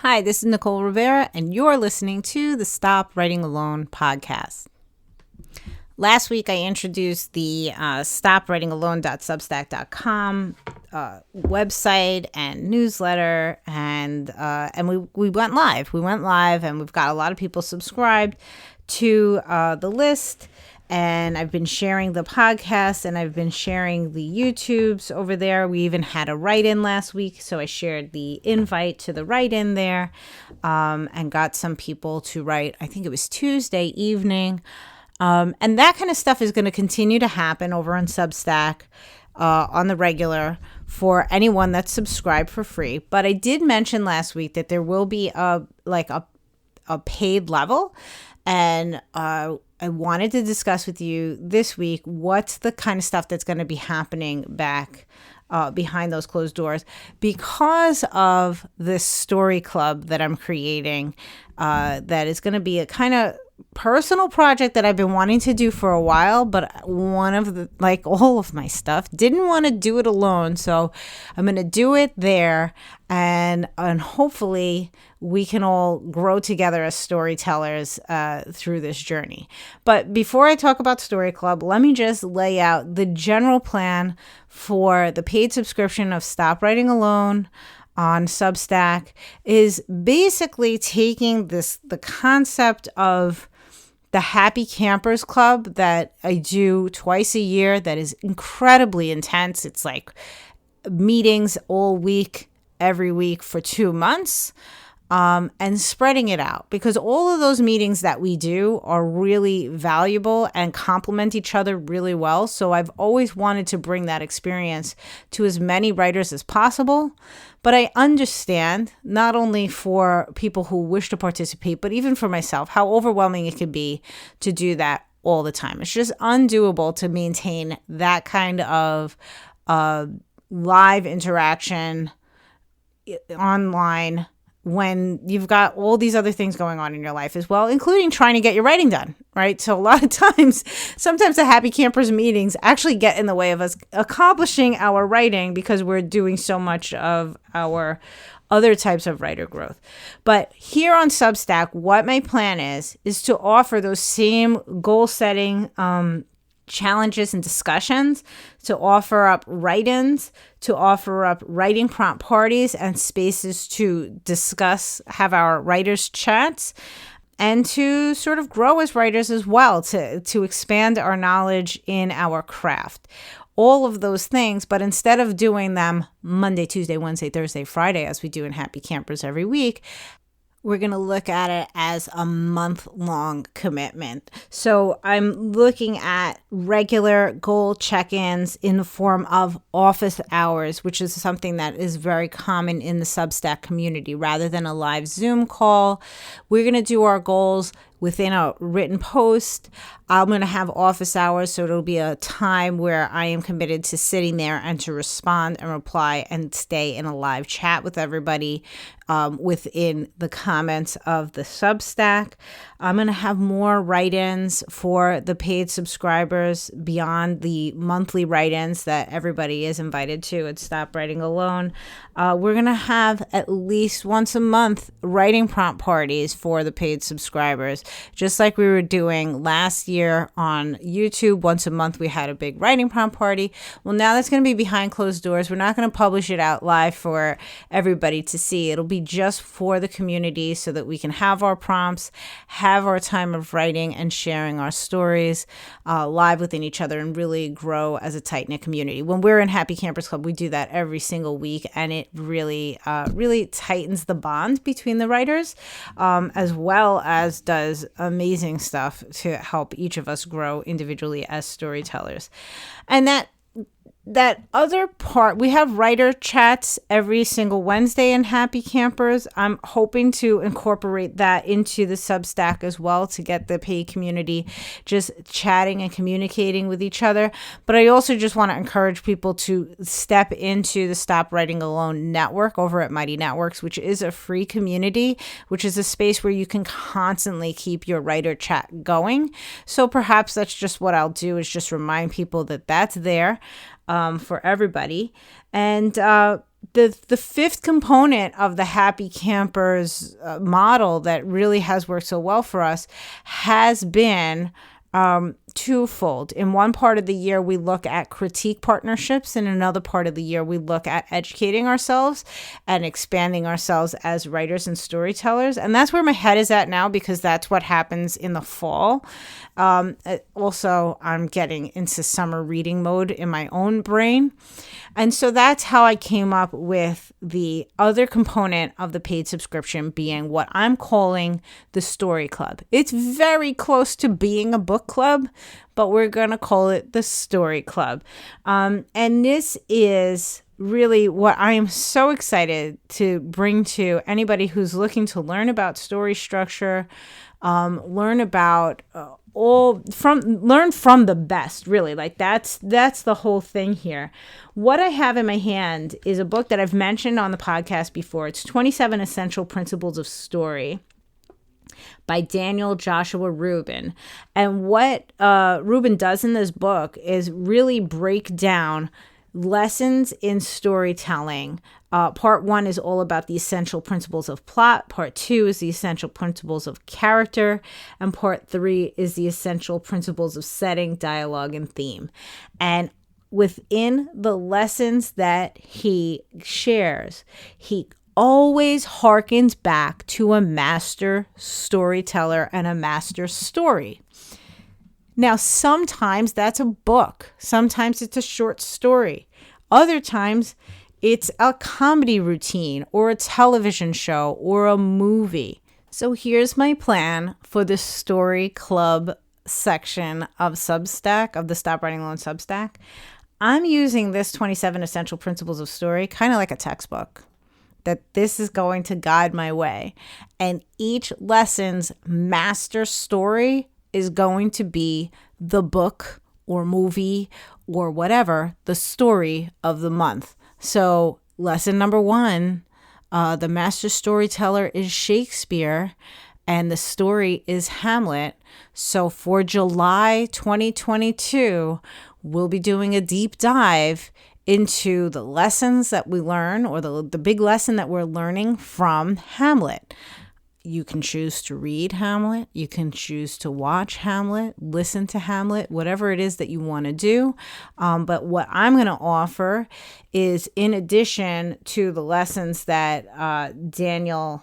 Hi, this is Nicole Rivera, and you're listening to the Stop Writing Alone podcast. Last week, I introduced the stopwritingalone.substack.com website and newsletter, and we went live. We went live, and we've got a lot of people subscribed to the list. And I've been sharing the podcast, and I've been sharing the YouTubes over there. We even had a write-in last week, so I shared the invite to the write-in there, and got some people to write. I think it was Tuesday evening. And that kind of stuff is going to continue to happen over on Substack on the regular for anyone that's subscribed for free. But I did mention last week that there will be a paid level, and I wanted to discuss with you this week what's the kind of stuff that's going to be happening back behind those closed doors because of this story club that I'm creating that is going to be a kind of personal project that I've been wanting to do for a while, but one of the, like all of my stuff, didn't want to do it alone. So I'm going to do it there, and hopefully we can all grow together as storytellers through this journey. But before I talk about Story Club, let me just lay out the general plan for the paid subscription of Stop Writing Alone on Substack. Is basically taking the concept of the Happy Campers Club that I do twice a year that is incredibly intense. It's like meetings all week, every week for 2 months, and spreading it out, because all of those meetings that we do are really valuable and complement each other really well. So I've always wanted to bring that experience to as many writers as possible. But I understand, not only for people who wish to participate, but even for myself, how overwhelming it can be to do that all the time. It's just undoable to maintain that kind of live interaction online when you've got all these other things going on in your life as well, including trying to get your writing done, right? So a lot of times, sometimes the Happy Campers meetings actually get in the way of us accomplishing our writing because we're doing so much of our other types of writer growth. But here on Substack, what my plan is to offer those same goal setting challenges and discussions, to offer up write-ins, to offer up writing prompt parties and spaces to discuss, have our writers chats, and to sort of grow as writers as well, to expand our knowledge in our craft. All of those things, but instead of doing them Monday, Tuesday, Wednesday, Thursday, Friday, as we do in Happy Campers every week, we're going to look at it as a month-long commitment. So I'm looking at regular goal check-ins in the form of office hours, which is something that is very common in the Substack community. Rather than a live Zoom call, we're going to do our goals within a written post. I'm going to have office hours, so it'll be a time where I am committed to sitting there and to respond and reply and stay in a live chat with everybody within the comments of the Substack. I'm going to have more write-ins for the paid subscribers beyond the monthly write-ins that everybody is invited to at Stop Writing Alone. We're going to have at least once a month writing prompt parties for the paid subscribers, just like we were doing last year on YouTube. Once a month we had a big writing prompt party. Well, now that's going to be behind closed doors. We're not going to publish it out live for everybody to see. It'll be just for the community so that we can have our prompts, have our time of writing and sharing our stories live within each other, and really grow as a tight-knit community. When we're in Happy Campers Club, we do that every single week, and it really tightens the bond between the writers, as well as does amazing stuff to help each of us grow individually as storytellers. And that other part, we have writer chats every single Wednesday in Happy Campers. I'm hoping to incorporate that into the Substack as well, to get the paid community just chatting and communicating with each other. But I also just want to encourage people to step into the Stop Writing Alone network over at Mighty Networks, which is a free community, which is a space where you can constantly keep your writer chat going. So perhaps that's just what I'll do, is just remind people that that's there for everybody. And the fifth component of the Happy Campers model that really has worked so well for us has been twofold. In one part of the year, we look at critique partnerships. In another part of the year, we look at educating ourselves and expanding ourselves as writers and storytellers. And that's where my head is at now, because that's what happens in the fall. Also, I'm getting into summer reading mode in my own brain. And so that's how I came up with the other component of the paid subscription being what I'm calling the Story Club. It's very close to being a book club, but we're going to call it the Story Club. And this is really what I am so excited to bring to anybody who's looking to learn about story structure, learn about learn from the best, really. Like that's the whole thing here. What I have in my hand is a book that I've mentioned on the podcast before. It's 27 Essential Principles of Story by Daniel Joshua Rubin. And what Rubin does in this book is really break down lessons in storytelling. Part 1 is all about the essential principles of plot. Part 2 is the essential principles of character. And Part 3 is the essential principles of setting, dialogue, and theme. And within the lessons that he shares, he always harkens back to a master storyteller and a master story. Now, sometimes that's a book. Sometimes it's a short story. Other times it's a comedy routine or a television show or a movie. So here's my plan for the Story Club section of Substack, of the Stop Writing Alone Substack. I'm using this 27 Essential Principles of Story kind of like a textbook, that this is going to guide my way. And each lesson's master story is going to be the book or movie or whatever, the story of the month. So lesson number 1, the master storyteller is Shakespeare and the story is Hamlet. So for July 2022, we'll be doing a deep dive into the lessons that we learn, or the big lesson that we're learning from Hamlet. You can choose to read Hamlet. You can choose to watch Hamlet, listen to Hamlet, whatever it is that you want to do. But what I'm going to offer is, in addition to the lessons that Daniel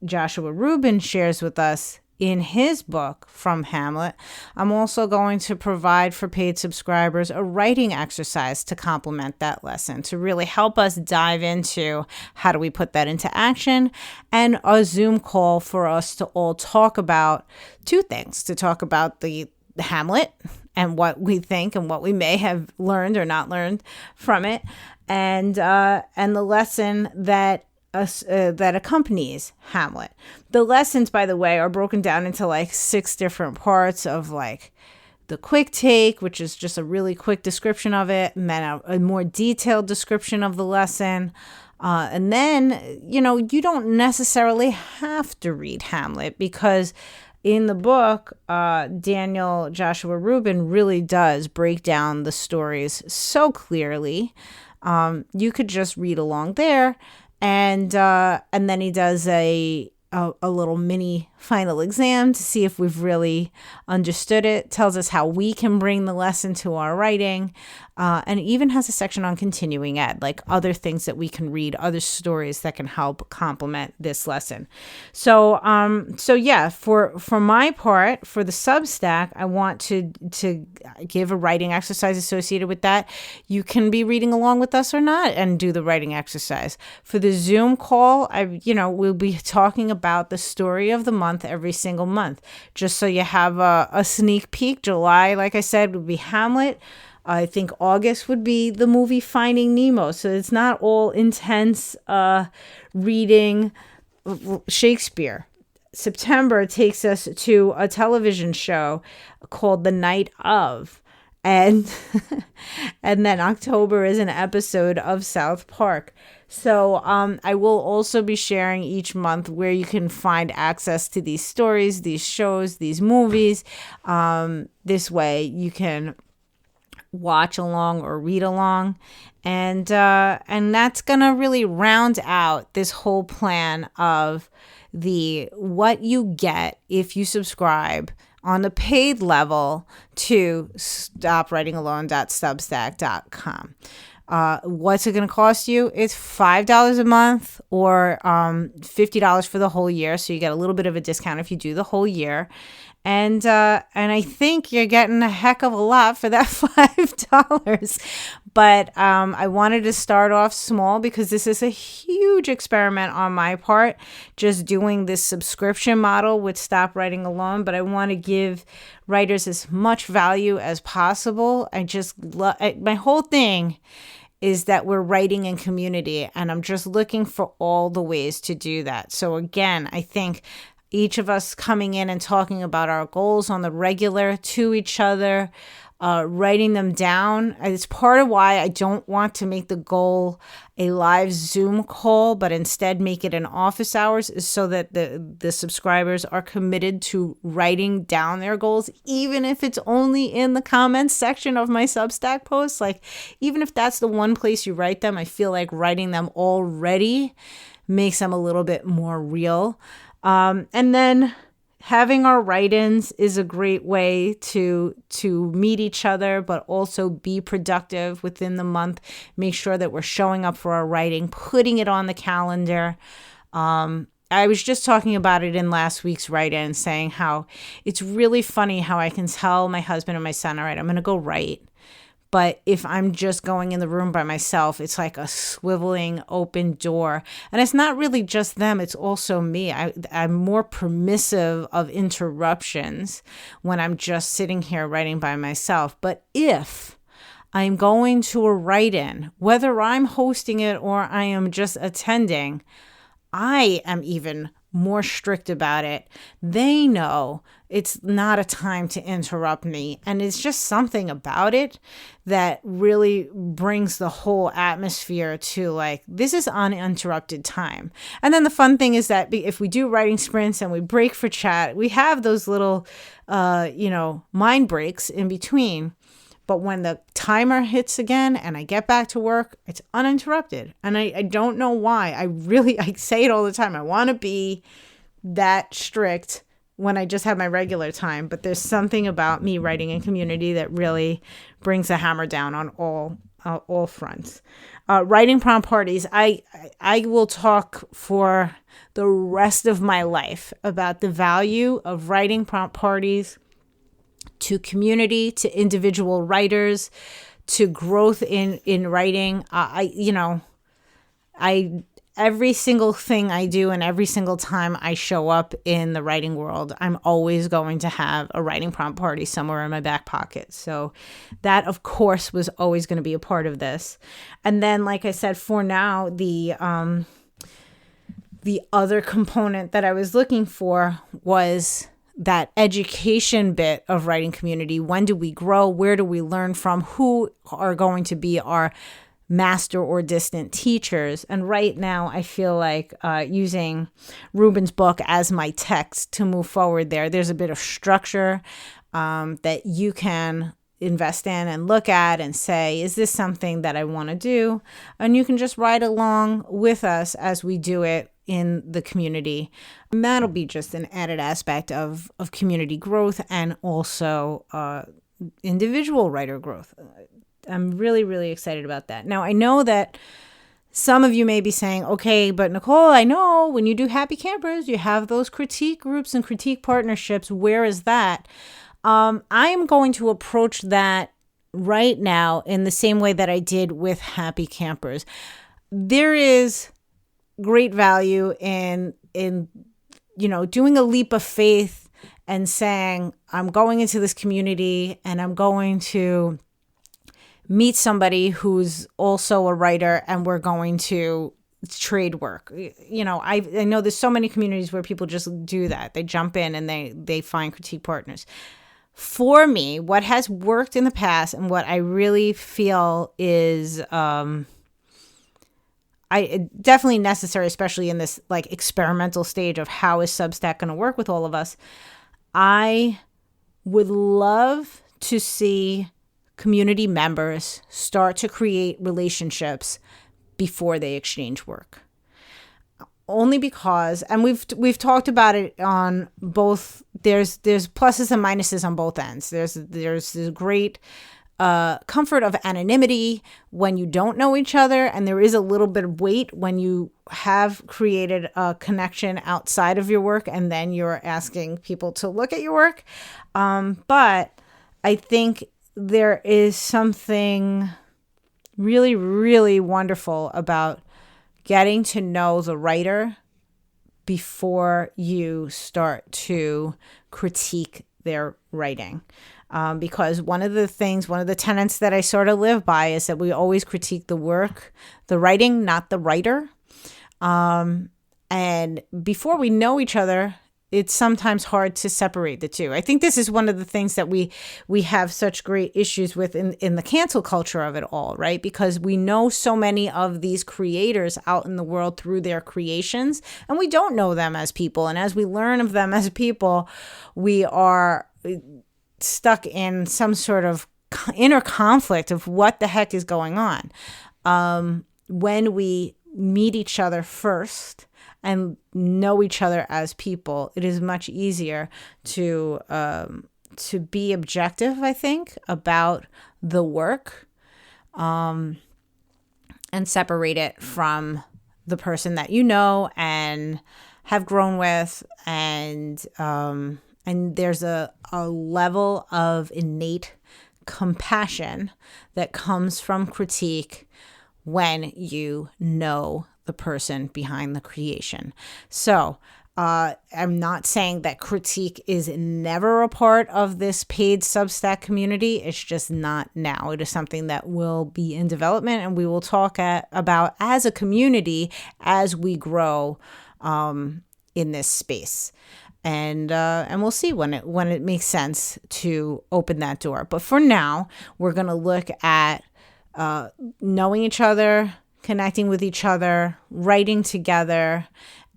Joshua Rubin shares with us in his book from Hamlet, I'm also going to provide for paid subscribers a writing exercise to complement that lesson, to really help us dive into how do we put that into action, and a Zoom call for us to all talk about 2 things, to talk about the Hamlet and what we think and what we may have learned or not learned from it, and the lesson that accompanies Hamlet. The lessons, by the way, are broken down into like 6 different parts of like the quick take, which is just a really quick description of it, and then a more detailed description of the lesson. And then, you don't necessarily have to read Hamlet, because in the book, Daniel Joshua Rubin really does break down the stories so clearly. You could just read along there. And then he does a little mini final exam to see if we've really understood it. Tells us how we can bring the lesson to our writing, and even has a section on continuing ed, like other things that we can read, other stories that can help complement this lesson. So yeah, for my part, for the Substack, I want to give a writing exercise associated with that. You can be reading along with us or not and do the writing exercise. For the Zoom call, we'll be talking about the story of the month every single month, just so you have a sneak peek. July, like I said, would be Hamlet. I think August would be the movie Finding Nemo. So it's not all intense reading Shakespeare. September takes us to a television show called The Night Of. And then October is an episode of South Park. So I will also be sharing each month where you can find access to these stories, these shows, these movies. This way you can watch along or read along. And that's going to really round out this whole plan of what you get if you subscribe on the paid level to stopwritingalone.substack.com. What's it going to cost you? It's $5 a month or $50 for the whole year. So you get a little bit of a discount if you do the whole year. And I think you're getting a heck of a lot for that $5. But I wanted to start off small because this is a huge experiment on my part, just doing this subscription model with Stop Writing Alone. But I want to give writers as much value as possible. My whole thing is that we're writing in community, and I'm just looking for all the ways to do that. So again, I think each of us coming in and talking about our goals on the regular to each other, writing them down. It's part of why I don't want to make the goal a live Zoom call, but instead make it an office hours, is so that the subscribers are committed to writing down their goals, even if it's only in the comments section of my Substack posts. Like, even if that's the one place you write them, I feel like writing them already makes them a little bit more real. And then having our write-ins is a great way to meet each other, but also be productive within the month. Make sure that we're showing up for our writing, putting it on the calendar. I was just talking about it in last week's write-in, saying how it's really funny how I can tell my husband and my son, all right, I'm going to go write. But if I'm just going in the room by myself, it's like a swiveling open door. And it's not really just them, it's also me. I'm more permissive of interruptions when I'm just sitting here writing by myself. But if I'm going to a write-in, whether I'm hosting it or I am just attending, I am even more strict about it. They know it's not a time to interrupt me. And it's just something about it that really brings the whole atmosphere to like, this is uninterrupted time. And then the fun thing is that if we do writing sprints and we break for chat, we have those little, mind breaks in between. But when the timer hits again and I get back to work, it's uninterrupted. And I don't know why. I say it all the time. I want to be that strict when I just have my regular time. But there's something about me writing in community that really brings a hammer down on all fronts. Writing prompt parties. I will talk for the rest of my life about the value of writing prompt parties to community, to individual writers, to growth in writing. Every single thing I do and every single time I show up in the writing world, I'm always going to have a writing prompt party somewhere in my back pocket. So that, of course, was always going to be a part of this. And then, like I said, for now, the other component that I was looking for was that education bit of writing community. When do we grow? Where do we learn from? Who are going to be our master or distant teachers? And right now, I feel like using Ruben's book as my text to move forward there. There's a bit of structure that you can invest in and look at and say, is this something that I want to do? And you can just ride along with us as we do it in the community. And that'll be just an added aspect of community growth and also individual writer growth. I'm really, really excited about that. Now, I know that some of you may be saying, okay, but Nicole, I know when you do Happy Campers, you have those critique groups and critique partnerships. Where is that? I am going to approach that right now in the same way that I did with Happy Campers. There is great value in doing a leap of faith and saying, I'm going into this community and I'm going to meet somebody who's also a writer and we're going to trade work. I know there's so many communities where people just do that. They jump in and they find critique partners. For me, what has worked in the past and what I really feel is definitely necessary, especially in this like experimental stage of how is Substack going to work with all of us. I would love to see community members start to create relationships before they exchange work. Only because, and we've talked about it on both, there's pluses and minuses on both ends. There's this great comfort of anonymity when you don't know each other, and there is a little bit of weight when you have created a connection outside of your work and then you're asking people to look at your work. But I think there is something really, really wonderful about getting to know the writer before you start to critique their writing. Because one of the tenets that I sort of live by is that we always critique the work, the writing, not the writer. And before we know each other, it's sometimes hard to separate the two. I think this is one of the things that we have such great issues with in the cancel culture of it all, right? Because we know so many of these creators out in the world through their creations, and we don't know them as people. And as we learn of them as people, we are stuck in some sort of inner conflict of what the heck is going on. When we meet each other first and know each other as people, it is much easier to be objective, I think, about the work, and separate it from the person that you know and have grown with, and there's a level of innate compassion that comes from critique when you know the person behind the creation. So I'm not saying that critique is never a part of this paid Substack community. It's just not now. It is something that will be in development, and we will talk about as a community as we grow in this space. And we'll see when it makes sense to open that door. But for now, we're going to look at knowing each other, connecting with each other, writing together,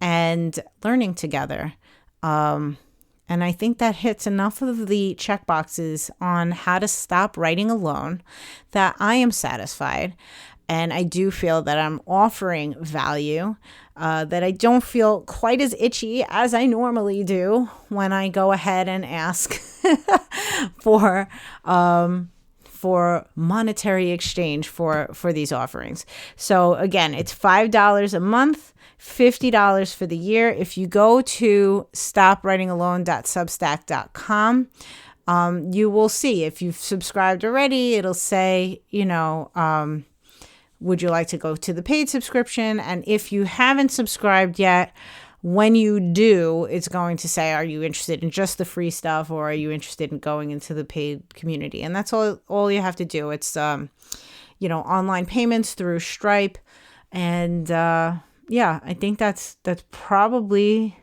and learning together. And I think that hits enough of the checkboxes on how to stop writing alone that I am satisfied. And I do feel that I'm offering value, that I don't feel quite as itchy as I normally do when I go ahead and ask for monetary exchange for these offerings. So again, it's $5 a month, $50 for the year. If you go to stopwritingalone.substack.com, you will see, if you've subscribed already, it'll say, would you like to go to the paid subscription? And if you haven't subscribed yet, when you do, it's going to say, are you interested in just the free stuff, or are you interested in going into the paid community? And that's all you have to do. It's, online payments through Stripe. And I think that's probably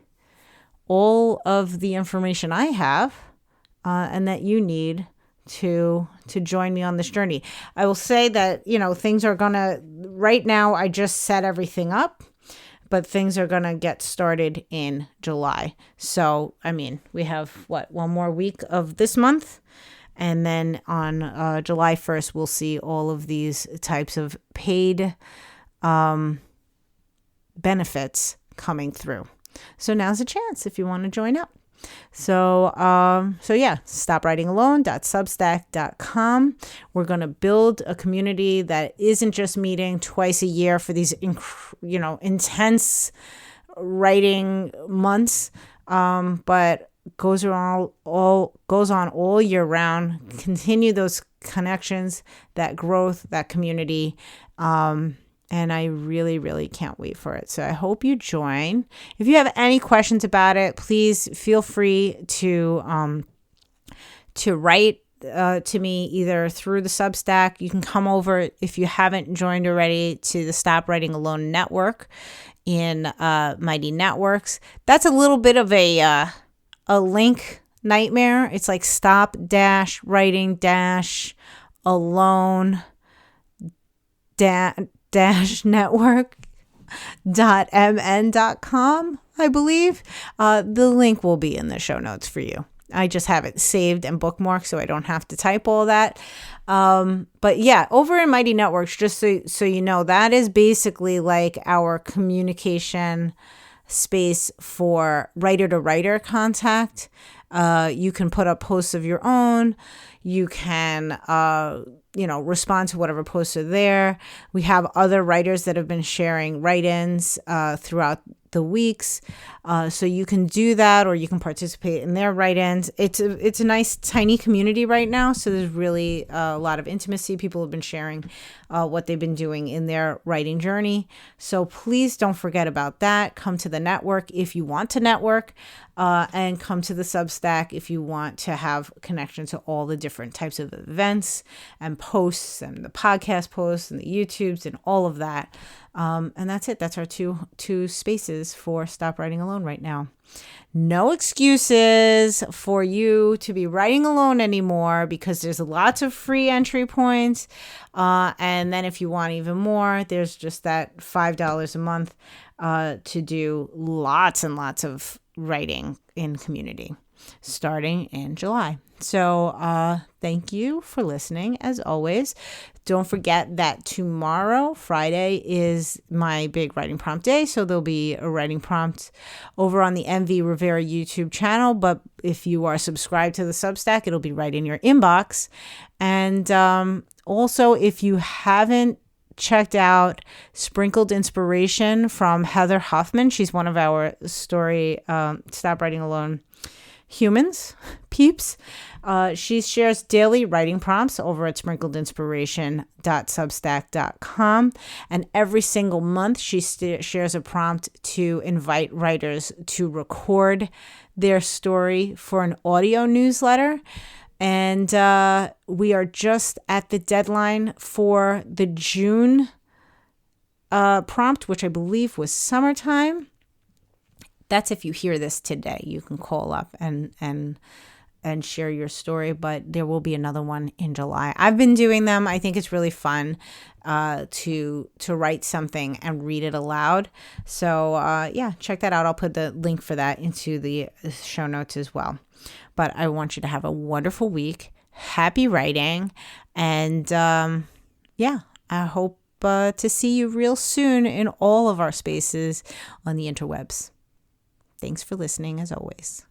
all of the information I have and that you need to join me on this journey. I will say that, things are right now, I just set everything up, but things are going to get started in July. So, we have one more week of this month. And then on July 1st, we'll see all of these types of paid benefits coming through. So now's a chance if you want to join up. So stopwritingalone.substack.com. We're going to build a community that isn't just meeting twice a year for these, intense writing months, but goes on all year round. Continue those connections, that growth, that community. And I really, really can't wait for it. So I hope you join. If you have any questions about it, please feel free to write to me either through the Substack. You can come over, if you haven't joined already, to the Stop Writing Alone network in Mighty Networks. That's a little bit of a link nightmare. It's like stop-writing-alone network.mn.com, I believe. The link will be in the show notes for you. I just have it saved and bookmarked so I don't have to type all that. But yeah, over in Mighty Networks, just so you know, that is basically like our communication space for writer to writer contact. You can put up posts of your own. You can, respond to whatever posts are there. We have other writers that have been sharing write-ins throughout the weeks. So you can do that, or you can participate in their write-ins. It's a nice tiny community right now. So there's really a lot of intimacy. People have been sharing what they've been doing in their writing journey. So please don't forget about that. Come to the network if you want to network, and come to the Substack if you want to have connection to all the different types of events and posts and the podcast posts and the YouTubes and all of that. And that's it. That's our two spaces for Stop Writing Alone right now. No excuses for you to be writing alone anymore, because there's lots of free entry points. And then if you want even more, there's just that $5 a month to do lots and lots of writing in community starting in July. So thank you for listening. As always, don't forget that tomorrow, Friday, is my big writing prompt day. So there'll be a writing prompt over on the MV Rivera YouTube channel. But if you are subscribed to the Substack, it'll be right in your inbox. And also, if you haven't checked out Sprinkled Inspiration from Heather Huffman, she's one of our story Stop Writing Alone humans, peeps. She shares daily writing prompts over at sprinkledinspiration.substack.com. And every single month, she shares a prompt to invite writers to record their story for an audio newsletter. And we are just at the deadline for the June prompt, which I believe was summertime. That's if you hear this today. You can call up and share your story, but there will be another one in July. I've been doing them. I think it's really fun to write something and read it aloud. So yeah, check that out. I'll put the link for that into the show notes as well. But I want you to have a wonderful week. Happy writing. And yeah, I hope to see you real soon in all of our spaces on the interwebs. Thanks for listening, as always.